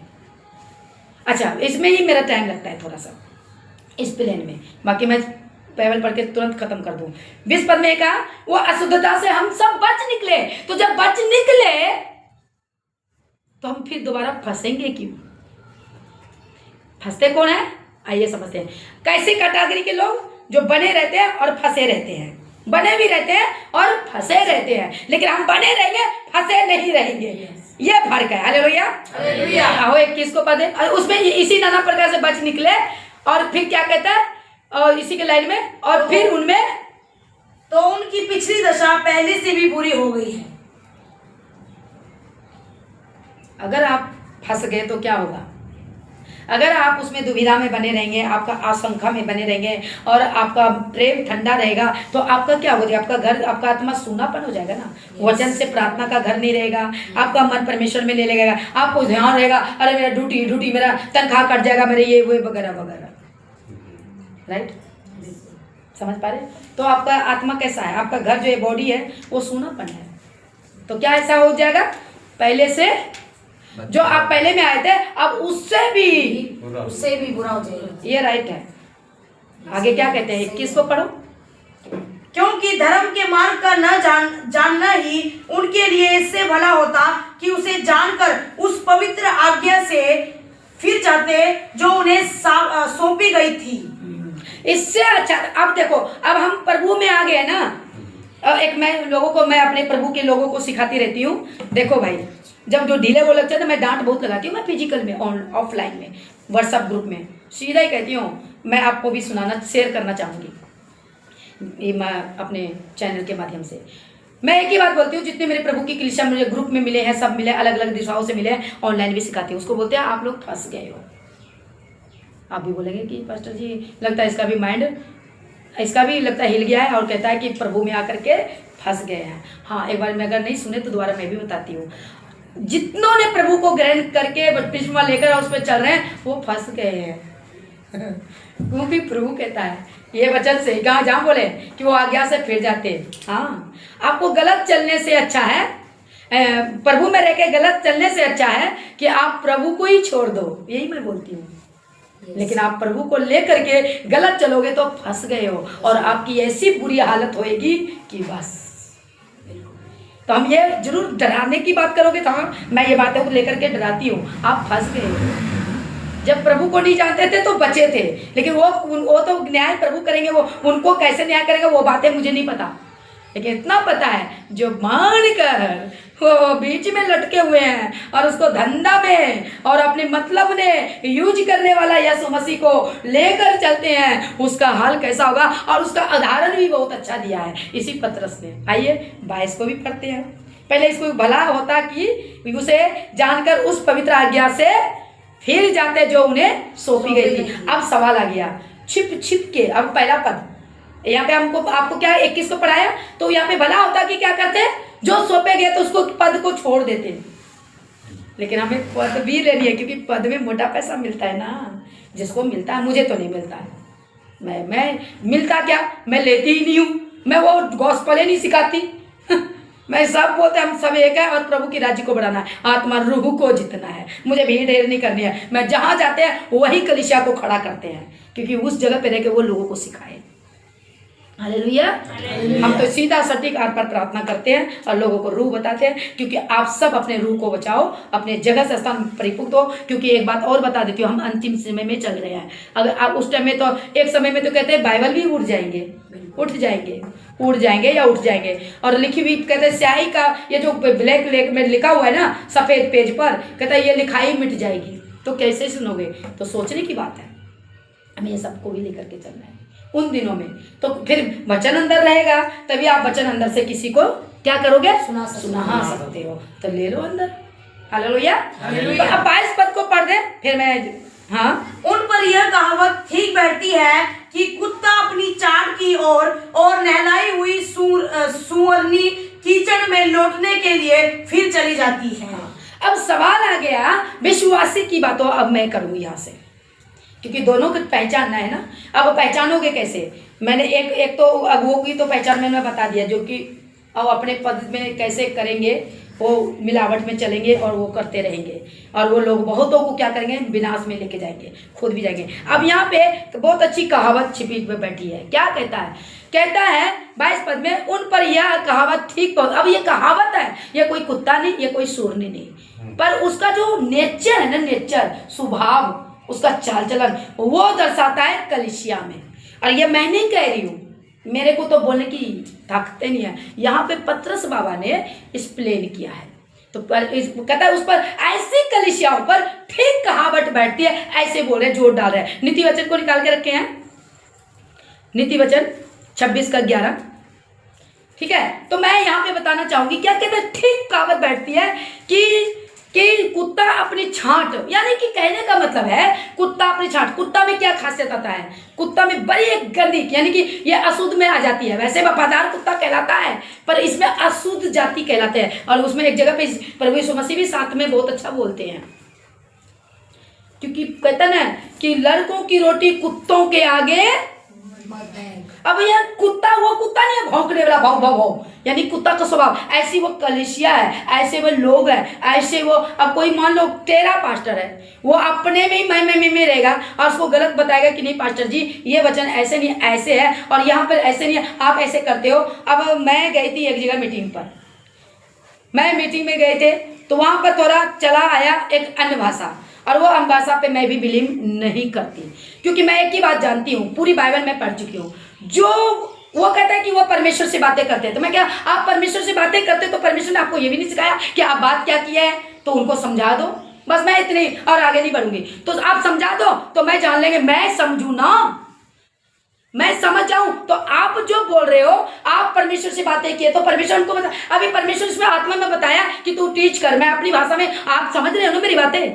अच्छा, इसमें ही मेरा टाइम लगता है थोड़ा सा इस प्लेन में, बाकी मैं बाइबल पढ़ के तुरंत खत्म कर दूं। 20 पद में कहा वो अशुद्धता से हम सब बच निकले। तो जब बच निकले तो हम फिर दोबारा फंसेंगे क्यों? फंसते कौन है? आइए समझते हैं। कैसी कैटेगरी के लोग? जो बने रहते हैं और फंसे रहते हैं। बने भी रहते हैं और फंसे रहते हैं, लेकिन हम बने रहेंगे, फंसे नहीं रहेंगे। ये फर्क है। Hallelujah hallelujah. आओ 21 को पद है, और उसमें इसी नाना प्रकार से बच निकले, और फिर क्या कहता है और इसी के लाइन में, और फिर उनमें तो उनकी पिछली दशा पहले से भी बुरी हो गई है। अगर आप फंस गए तो क्या होगा? अगर आप उसमें दुविधा में बने रहेंगे, आपका आशंका में बने रहेंगे और आपका प्रेम ठंडा रहेगा, तो आपका क्या हो जाएगा? आपका घर, आपका आत्मा सूनापन हो जाएगा ना। वचन से प्रार्थना का घर नहीं रहेगा, आपका मन परमेश्वर में ले लगेगा, आपको ध्यान रहेगा, अरे मेरा ड्यूटी मेरा तनख्वाह कट जाएगा, मेरे ये वो वगैरह वगैरह। राइट, समझ पा रहे? तो आपका आत्मा कैसा है? आपका घर जो है, बॉडी है, वो सूनापन है। तो क्या ऐसा हो जाएगा? पहले से जो आप पहले में आए थे, अब उससे भी बुरा हो जाएगा। ये राइट है। आगे क्या कहते हैं? 21 को पढ़ो। क्योंकि धर्म के मार्ग का न जानना ही उनके लिए इससे भला होता कि उसे जानकर उस पवित्र आज्ञा से फिर जाते जो उन्हें सौंपी गई थी। इससे अच्छा अब देखो, अब हम प्रभु में आ गए ना। एक मैं अपने प्रभु के लोगों को सिखाती रहती हूँ। देखो भाई, जब जो ढीले वो लगते हैं तो मैं डांट बहुत लगाती हूँ। मैं फिजिकल में, ऑफलाइन में, व्हाट्सएप ग्रुप में सीधा ही कहती हूँ। मैं आपको भी सुनाना, शेयर करना चाहूँगी ये मैं अपने चैनल के माध्यम से। मैं एक ही बात बोलती हूँ, जितने मेरे प्रभु की कलीसिया मुझे ग्रुप में मिले हैं, सब मिले, अलग अलग दिशाओं से मिले हैं, ऑनलाइन भी सिखाती हूँ। उसको बोलते हैं आप लोग फंस गए हो। आप भी बोलेंगे कि पास्टर जी लगता है इसका भी माइंड, इसका भी लगता है हिल गया है और कहता है कि प्रभु में आकर के फंस गए हैं। हाँ, एक बार मैं अगर नहीं सुने तो दोबारा मैं भी बताती हूँ। जितनों ने प्रभु को ग्रहण करके बपतिस्मा लेकर उस पर चल रहे हैं वो फंस गए हैं। क्योंकि प्रभु कहता है ये वचन से, जहाँ बोले कि वो आज्ञा से फिर जाते। हाँ, आपको गलत चलने से अच्छा है, प्रभु में रह के गलत चलने से अच्छा है कि आप प्रभु को ही छोड़ दो। यही मैं बोलती हूँ। लेकिन आप प्रभु को लेकर के गलत चलोगे तो फंस गए हो और आपकी ऐसी बुरी हालत होएगी कि बस। तो हम ये जरूर डराने की बात करोगे तो हाँ, मैं ये बातों को लेकर के डराती हूँ, आप फंस गए हो। जब प्रभु को नहीं जानते थे तो बचे थे, लेकिन वो तो न्याय प्रभु करेंगे। वो उनको कैसे न्याय करेंगे वो बातें मुझे नहीं पता, लेकिन इतना पता है जो मान कर वो बीच में लटके हुए हैं और उसको धंधा में और अपने मतलब ने यूज करने वाला यीशु मसीह को लेकर चलते हैं, उसका हाल कैसा होगा। और उसका उदाहरण भी बहुत अच्छा दिया है इसी पतरस ने। आइए 22 को भी पढ़ते हैं। पहले इसको भला होता कि उसे जानकर उस पवित्र आज्ञा से फिर जाते जो उन्हें सौंपी गई थी। अब सवाल आ गया, छिप छिप के। अब पहला पद यहाँ पे आपको क्या 21 को पढ़ाया, तो यहाँ पे भला होता कि क्या करते, जो सौंपे गए तो उसको पद को छोड़ देते। लेकिन हमें पद भी लेनी है, क्योंकि पद में मोटा पैसा मिलता है ना। जिसको मिलता है, मुझे तो नहीं मिलता है। मैं मिलता क्या, मैं लेती ही नहीं हूँ। मैं वो गॉस्पेल ही नहीं सिखाती। मैं सब बोलते हम सब एक है और प्रभु की राज्य को बढ़ाना है, आत्मा रूह को जितना है। मुझे भीड़ ढेर नहीं करनी है। मैं जहाँ जाते हैं वही कलीसिया को खड़ा करते हैं, क्योंकि उस जगह पे रह के वो लोगों को सिखाए। हालेलुया। हम तो सीधा सटीक आर पर प्रार्थना करते हैं और लोगों को रूह बताते हैं, क्योंकि आप सब अपने रूह को बचाओ, अपने जगह से स्थान परिपुक्त हो। क्योंकि एक बात और बता देती हूँ, हम अंतिम समय में चल रहे हैं। अगर आप उस टाइम में तो एक समय में तो कहते हैं बाइबल भी उड़ जाएंगे, उड़ जाएंगे या उठ जाएंगे। और लिखी हुई कहते हैं स्याही का ये जो ब्लैक में लिखा हुआ है ना, सफेद पेज पर, कहता है ये लिखाई मिट जाएगी। तो कैसे सुनोगे? तो सोचने की बात है। हमें ये सबको भी लेकर के चलना है उन दिनों में। तो फिर वचन अंदर रहेगा, तभी आप वचन अंदर से किसी को क्या करोगे, सुना सकते हो। तो ले लो अंदर। हालेलुया। तो अब 22 पद को पढ़ दे, फिर मैं। हाँ, उन पर यह कहावत ठीक बैठती है कि कुत्ता अपनी चाट की ओर और नहलाई हुई सुअरनी कीचड़ में लौटने के लिए फिर चली जाती है। अब सवाल आ गया विश्वासी की बातों। अब मैं करूंगी यहाँ से, क्योंकि दोनों को पहचानना है ना। अब पहचानोगे कैसे? मैंने एक तो अगुओं की तो पहचान मैंने बता दिया, जो कि अब अपने पद में कैसे करेंगे, वो मिलावट में चलेंगे और वो करते रहेंगे, और वो लोग बहुतों को क्या करेंगे, विनाश में लेके जाएंगे, खुद भी जाएंगे। अब यहाँ पे तो बहुत अच्छी कहावत छिपी पे बैठी है। क्या कहता है? कहता है 22 पद में, उन पर यह कहावत ठीक। अब ये कहावत है, ये कोई कुत्ता नहीं, ये कोई सूरनी नहीं, पर उसका जो नेचर है ना, नेचर, स्वभाव, उसका चाल चलन, वो दर्शाता है कलीसिया में। और ये मैं नहीं कह रही हूँ, मेरे को तो बोलने की ताकत नहीं है। यहाँ पे पतरस बाबा ने एक्सप्लेन किया है। तो कहता है उस पर ऐसी कलीसियाओं पर ठीक कहावत बैठती है, ऐसे बोल रहे, जोर डाल रहे हैं। नीति वचन को निकाल के रखे हैं, नीति वचन 26:11। ठीक है, तो मैं यहाँ पे बताना चाहूंगी क्या कहते हैं, ठीक कहावत बैठती है कि कुत्ता अपनी छांट, यानी कि कहने का मतलब है कुत्ता अपनी छांट। कुत्ता में क्या खासियत आता है? कुत्ता में बड़ी एक गंदी, यानी कि ये अशुद्ध में आ जाती है। वैसे वफादार कुत्ता कहलाता है, पर इसमें अशुद्ध जाति कहलाते हैं। और उसमें एक जगह पे प्रभु यीशु मसीह भी साथ में बहुत अच्छा बोलते हैं, क्योंकि कहते ना कि लड़कों की रोटी कुत्तों के आगे। अब यार कुत्ता वो कुत्ता नहीं है भौंकने वाला, भाव भाव भाव, यानी कुत्ता का स्वभाव। ऐसी वो कलीसिया है, ऐसे वो लोग हैं, ऐसे वो। अब कोई मान लो तेरा पास्टर है, वो अपने में ही मैं रहेगा और उसको गलत बताएगा कि नहीं पास्टर जी ये वचन ऐसे नहीं, ऐसे है, और यहाँ पर ऐसे नहीं है, आप ऐसे करते हो। अब मैं गई थी एक जगह मीटिंग पर, मैं मीटिंग में गए थे, तो वहाँ पर थोड़ा चला आया एक अन्य भाषा, और वो भाषा पे मैं भी बिलीव नहीं करती, क्योंकि मैं एक ही बात जानती हूँ, पूरी बाइबल में पढ़ चुकी हूँ। जो वो कहता है कि वो परमेश्वर से बातें करते हैं, तो मैं क्या, आप परमेश्वर से बातें करते तो परमेश्वर ने आपको ये भी नहीं सिखाया कि आप बात क्या किए हैं, तो उनको समझा दो, बस मैं इतनी और आगे नहीं बढ़ूंगी। तो आप समझा दो तो मैं जान लेंगे, मैं समझू ना, मैं समझ जाऊं। तो आप जो बोल रहे हो, आप परमेश्वर से बातें किए, तो परमेश्वर उनको बता, अभी परमेश्वर इसमें आत्मा में बताया कि तू टीच कर, मैं अपनी भाषा में, आप समझ रहे हो ना मेरी बातें?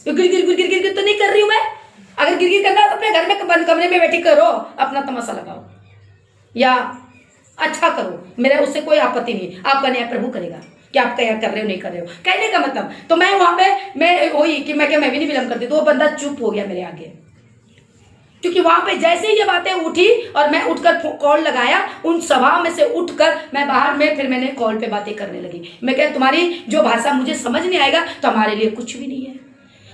तो गिर गिर गिर गिर गिर तो नहीं कर रही हूं मैं। अगर गिर गिर करना है तो अपने घर में बंद कमरे में बैठी करो, अपना तमाशा लगाओ या अच्छा करो, मेरा उससे कोई आपत्ति नहीं। आपका न्याय प्रभु करेगा कि आप क्या कर रहे हो नहीं कर रहे हो, कहने का मतलब। तो मैं वहां पे मैं वही कि मैं भी नहीं विलम्ब करती, तो वो बंदा चुप हो गया मेरे आगे, क्योंकि वहां पे जैसे ही ये बातें उठी और मैं उठकर कॉल लगाया, उन सभा में से उठकर मैं बाहर में, फिर मैंने कॉल पे बातें करने लगी। मैं कह, तुम्हारी जो भाषा मुझे समझ नहीं आएगा तो हमारे लिए कुछ भी नहीं है।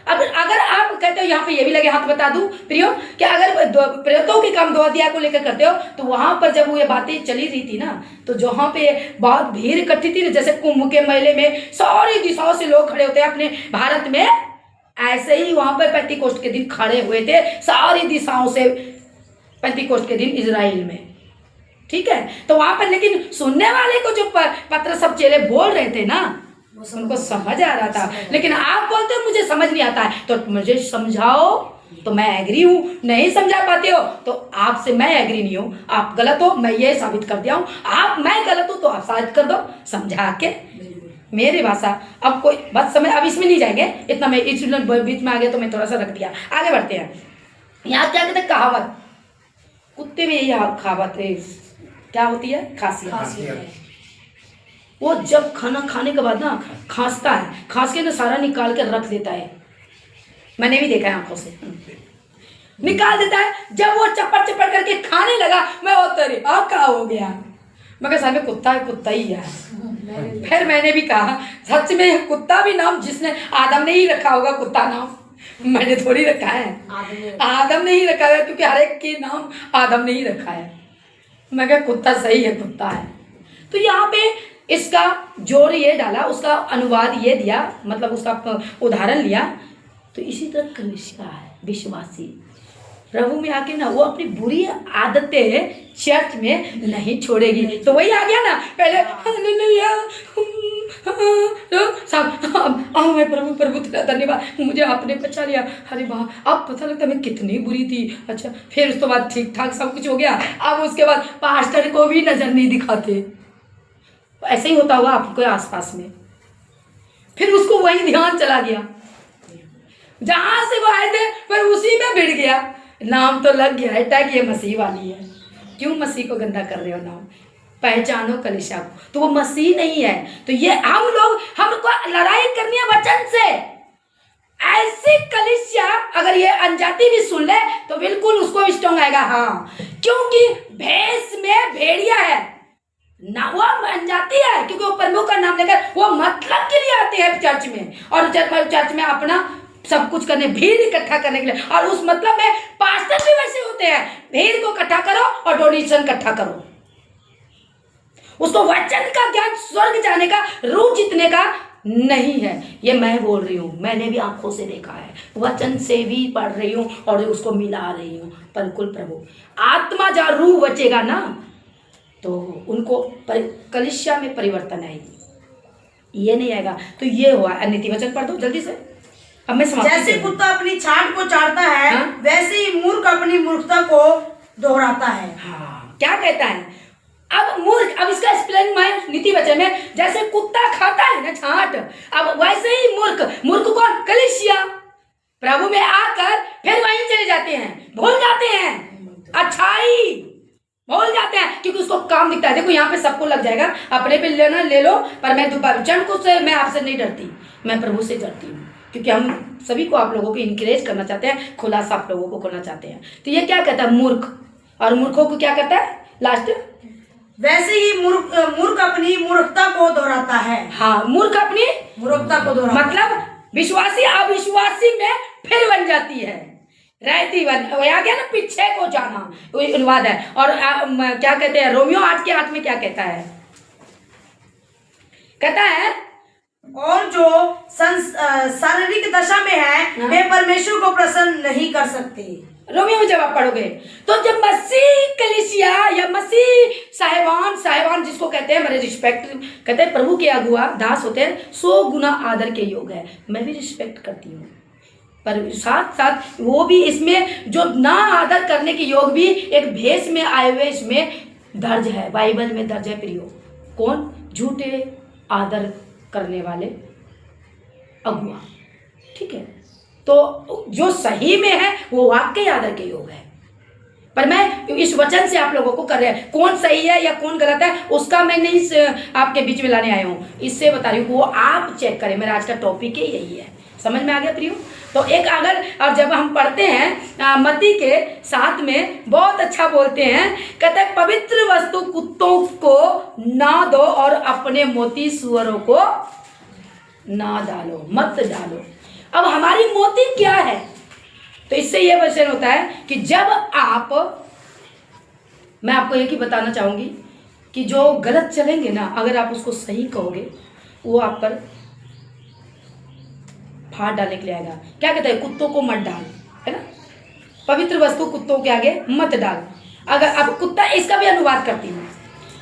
अब अगर आप कहते हो, यहाँ पे ये भी लगे हाथ बता दूं प्रियो, कि अगर प्रेतों के काम 2 अध्याय को लेकर करते हो, तो वहां पर जब वो ये बातें चली रही थी ना, तो जहां पे बहुत भीड़ इकट्ठी थी ना, जैसे कुंभ के मेले में सारी दिशाओं से लोग खड़े होते हैं अपने भारत में, ऐसे ही वहां पर पेंतीकोस्ट के दिन खड़े हुए थे सारी दिशाओं से, पेंतीकोस्ट के दिन इजराइल में, ठीक है। तो वहां पर लेकिन सुनने वाले को जो पत्र सब चेले बोल रहे थे ना, उनको समझ आ रहा था। लेकिन आप बोलते हो मुझे समझ नहीं आता है, तो मुझे समझाओ, तो मैं एग्री हूं। नहीं समझा पाते हो तो आपसे मैं एग्री नहीं हूं, आप गलत हो, मैं ये साबित कर दिया हूं, मैं गलत हूं तो आप साबित कर दो समझा के। मेरी भाषा अब कोई बस समय, अब इसमें नहीं जाएंगे इतना, मैं इस बीच में आ गया तो मैं थोड़ा सा रख दिया। आगे बढ़ते हैं। यहाँ क्या कहते हैं, कहावत, कुत्ते में यही कहावत है, क्या होती है, खासियत। वो जब खाना खाने के बाद ना खांसता है, खांस के ना सारा निकाल के रख देता है, मैंने भी देखा है आंखों से, निकाल देता है। जब वो चप्पड़ चप्पड़ करके खाने लगा, मैं वो तेरे क्या हो गया, मैं कहा साहब कुत्ता है, कुत्ता ही है। फिर मैंने भी कहा सच में कुत्ता भी नाम जिसने, आदम ने ही रखा होगा कुत्ता नाम, मैंने थोड़ी रखा है, आदम ने ही रखा है, क्योंकि हर एक के नाम आदम ने ही रखा है। मैं कहा कुत्ता सही है, कुत्ता है। तो यहाँ पे इसका जोड़ ये डाला, उसका अनुवाद ये दिया, मतलब उसका उदाहरण लिया। तो इसी तरह कलीसिया है, विश्वासी प्रभु में आके ना वो अपनी बुरी आदतें चर्च में नहीं छोड़ेगी। तो वही आ गया ना, पहले मैं प्रभु प्रभु तेरा धन्यवाद, मुझे आपने बचा लिया, अरे वाह, अब पता लगता मैं कितनी बुरी थी। अच्छा, फिर उसके बाद ठीक ठाक सब कुछ हो गया। अब उसके बाद पास्टर को भी नजर नहीं दिखाते। ऐसे ही होता हुआ आपके आसपास में, फिर उसको वही ध्यान चला गया, जहां से वो आए थे पर उसी में भिड़ गया। नाम तो लग गया है टैग, ये मसीह वाली है, क्यों मसीह को गंदा कर रहे हो नाम, पहचानो कलीसिया को, तो वो मसीह नहीं है। तो ये हम लोग, हमको लड़ाई करनी है वचन से। ऐसी कलीसिया अगर ये अनजाति भी सुन ले तो बिल्कुल उसको स्ट्रॉन्ग आएगा, हाँ, क्योंकि भैंस में भेड़िया है ना, वो अनजाति है, क्योंकि वो प्रभु का नाम लेकर वो मतलब के लिए आते हैं चर्च में, और चर्च में अपना सब कुछ करने, भीड़ इकट्ठा करने के लिए। और उस मतलब में पास्टर भी वैसे होते हैं, भीड़ को इकट्ठा करो और डोनेशन इकट्ठा करो, उसको वचन का ज्ञान, स्वर्ग जाने का, रूह जीतने का नहीं है। ये मैं बोल रही हूँ, मैंने भी आंखों से देखा है, वचन से भी पढ़ रही हूँ और उसको मिला रही हूँ। बिल्कुल प्रभु, आत्मा जहाँ रूह बचेगा ना, तो उनको कलीसिया में परिवर्तन आएगी, ये नहीं आएगा। तो ये हुआ, नीति वचन पढ़ दो जल्दी से, अब मैं समझ। जैसे कुत्ता अपनी छांट को चाटता है, हाँ? वैसे ही मूर्ख अपनी मूर्खता को दोहराता है। हाँ, क्या कहता है अब मूर्ख, अब इसका एक्सप्लेन मैं नीति वचन में, जैसे कुत्ता खाता है ना छांट, अब वैसे ही मूर्ख कौन, कलीसिया, प्रभु में आकर फिर वहीं चले जाते हैं, भूल जाते हैं अच्छाई, भूल जाते हैं, क्योंकि उसको काम दिखता है। देखो यहाँ पे सबको लग जाएगा, अपने पे लेना ले लो, पर मैं वचन को से, मैं आपसे नहीं डरती, मैं प्रभु से डरती हूँ, क्योंकि हम सभी को, आप लोगों को इंकरेज करना चाहते हैं, खुलासा आप लोगों को खोलना चाहते हैं। तो ये क्या कहता है, मूर्ख, और मूर्खों को क्या कहता है लास्ट, वैसे ही मूर्ख अपनी मूर्खता को दोहराता है। हाँ, मूर्ख अपनी मूर्खता को दोहराता, मतलब विश्वासी अविश्वासी में फिर बन जाती है, रहती बन, आ गया ना, पीछे को जाना, अनुवाद है। और क्या कहते हैं, रोमियो 8:8 में क्या कहता है, कहता है और जो शारीरिक दशा में है वे परमेश्वर को प्रसन्न नहीं कर सकते। रोमियो में जब आप पढ़ोगे तो जब मसीह कलीसिया या मसीह साहेबान जिसको कहते हैं, मेरे रिस्पेक्ट कहते हैं, प्रभु के अगुआ दास होते हैं, 100 गुना आदर के योग है। मैं भी रिस्पेक्ट करती हूँ, पर साथ साथ वो भी इसमें जो ना आदर करने के योग भी एक भेष में आए हुए इसमें दर्ज है, बाइबल में दर्ज है प्रियो। कौन? झूठे आदर करने वाले अगुआ। ठीक है, तो जो सही में है वो वाकई आदर के योग है। पर मैं इस वचन से आप लोगों को कर रहे हैं, कौन सही है या कौन गलत है उसका मैं नहीं आपके बीच में लाने आया हूँ, इससे बता रही हूँ वो आप चेक करें। मेरा आज का टॉपिक ही यही है, समझ में आ गया प्रियो? तो एक अगर और जब हम पढ़ते हैं मत्ती के 7 में बहुत अच्छा बोलते हैं, कहते हैं पवित्र वस्तु कुत्तों को ना दो और अपने मोती सुअरों को ना डालो, मत डालो। अब हमारी मोती क्या है? तो इससे यह क्वेश्चन होता है कि जब आप, मैं आपको एक ही बताना चाहूंगी कि जो गलत चलेंगे ना, अगर आप उसको सही कहोगे वो आप पर फाड़ डालने के लिए आएगा। क्या कहते हैं? कुत्तों को मत डाल, है ना? पवित्र वस्तु कुत्तों के आगे मत डाल। अगर अब कुत्ता, इसका भी अनुवाद करती हूँ,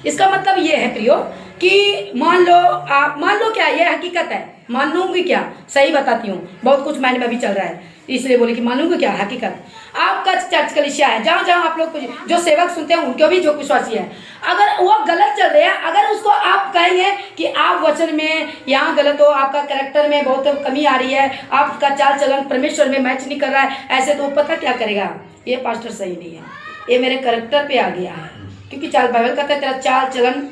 इसका मतलब ये है प्रियो कि मान लो क्या ये हकीकत है, मान लूंगी क्या, सही बताती हूँ, बहुत कुछ माइंड में भी चल रहा है इसलिए बोले कि मान लूंगी क्या हकीकत। आपका चर्च कलीसिया है, जहाँ जहाँ आप लोग जो सेवक सुनते हैं उनके भी जो विश्वासी है, अगर वो गलत चल रहे हैं, अगर उसको आप कहेंगे कि आप वचन में यहाँ गलत हो, आपका कैरेक्टर में बहुत कमी आ रही है, आपका चाल चलन परमेश्वर में मैच नहीं कर रहा है, ऐसे तो पता क्या करेगा, ये पास्टर सही नहीं है, ये मेरे कैरेक्टर पे आ गया है। क्योंकि बाइबल कहता है तेरा चाल चलन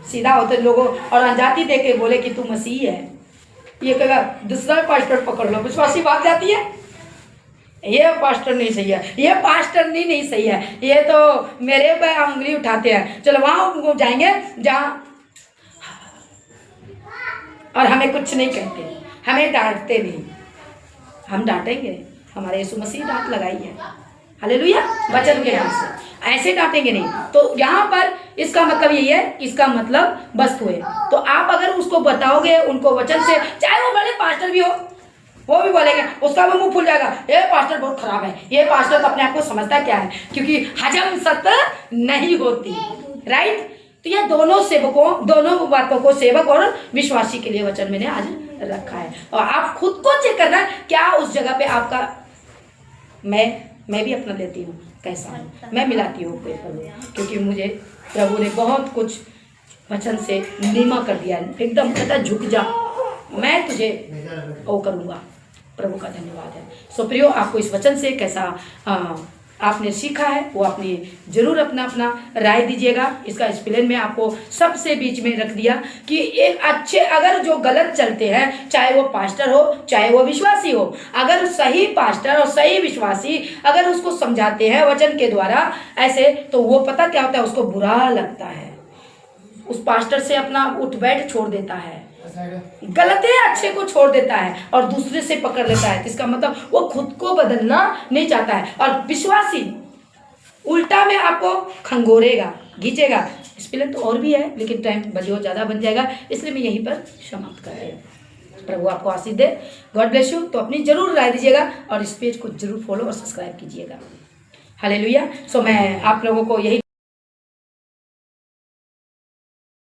सीधा होते लोगों और अनजाति दे के बोले कि तू मसीह है, ये कहेगा दूसरा पास्टर पकड़ लो, विश्वासी बात जाती है, ये पास्टर नहीं सही है, ये पास्टर नहीं सही है, ये तो मेरे पे उंगली उठाते हैं, चलो वहां जाएंगे जहाँ और हमें कुछ नहीं कहते, हमें डांटते नहीं, हम डांटेंगे, हमारे यीशु मसीह डांट लगाई है, हालेलुया, वचन के नाम से, ऐसे डांटेंगे नहीं। तो यहाँ पर इसका मतलब यही है, इसका मतलब वस्तु है। तो आप अगर उसको बताओगे उनको वचन से, चाहे वो बड़े पास्टर भी हो, वो भी बोलेंगे, उसका भी मुंह फूल जाएगा, ये पास्टर बहुत खराब है, ये पास्टर तो अपने आप को समझता क्या है, क्योंकि हजम सत्य नहीं होती, राइट। तो ये दोनों सेवकों, दोनों बातों को, सेवक और विश्वासी के लिए वचन मैंने आज रखा है। और आप खुद को चेक करना क्या उस जगह पे आपका, मैं भी अपना देती हूँ कैसा हूँ, मैं मिलाती हूँ क्योंकि मुझे प्रभु ने बहुत कुछ वचन से नीमा कर दिया है, एकदम कहता झुक जा, मैं तुझे वो करूँगा। प्रभु का धन्यवाद है। सो प्रियो, आपको इस वचन से कैसा आपने सीखा है वो आपने जरूर अपना राय दीजिएगा। इसका एक्सप्लेन में आपको सबसे बीच में रख दिया कि एक अच्छे, अगर जो गलत चलते हैं, चाहे वो पास्टर हो चाहे वो विश्वासी हो, अगर सही पास्टर और सही विश्वासी अगर उसको समझाते हैं वचन के द्वारा ऐसे, तो वो पता क्या होता है, उसको बुरा लगता है, उस पास्टर से अपना उठ बैठ छोड़ देता है, गलत है अच्छे को छोड़ देता है और दूसरे से पकड़ लेता है। इसका मतलब वो खुद को बदलना नहीं चाहता है। और विश्वासी उल्टा में आपको खंगोरेगा, घींचेगा। एक्सपीरियंस तो और भी है लेकिन टाइम बहुत ज़्यादा बन जाएगा, इसलिए मैं यहीं पर समाप्त कर रही हूँ। प्रभु आपको आशीष दे, गॉड ब्लेस यू। तो अपनी जरूर राय दीजिएगा और इस पेज को जरूर फॉलो और सब्सक्राइब कीजिएगा। हालेलुया। सो मैं आप लोगों को यही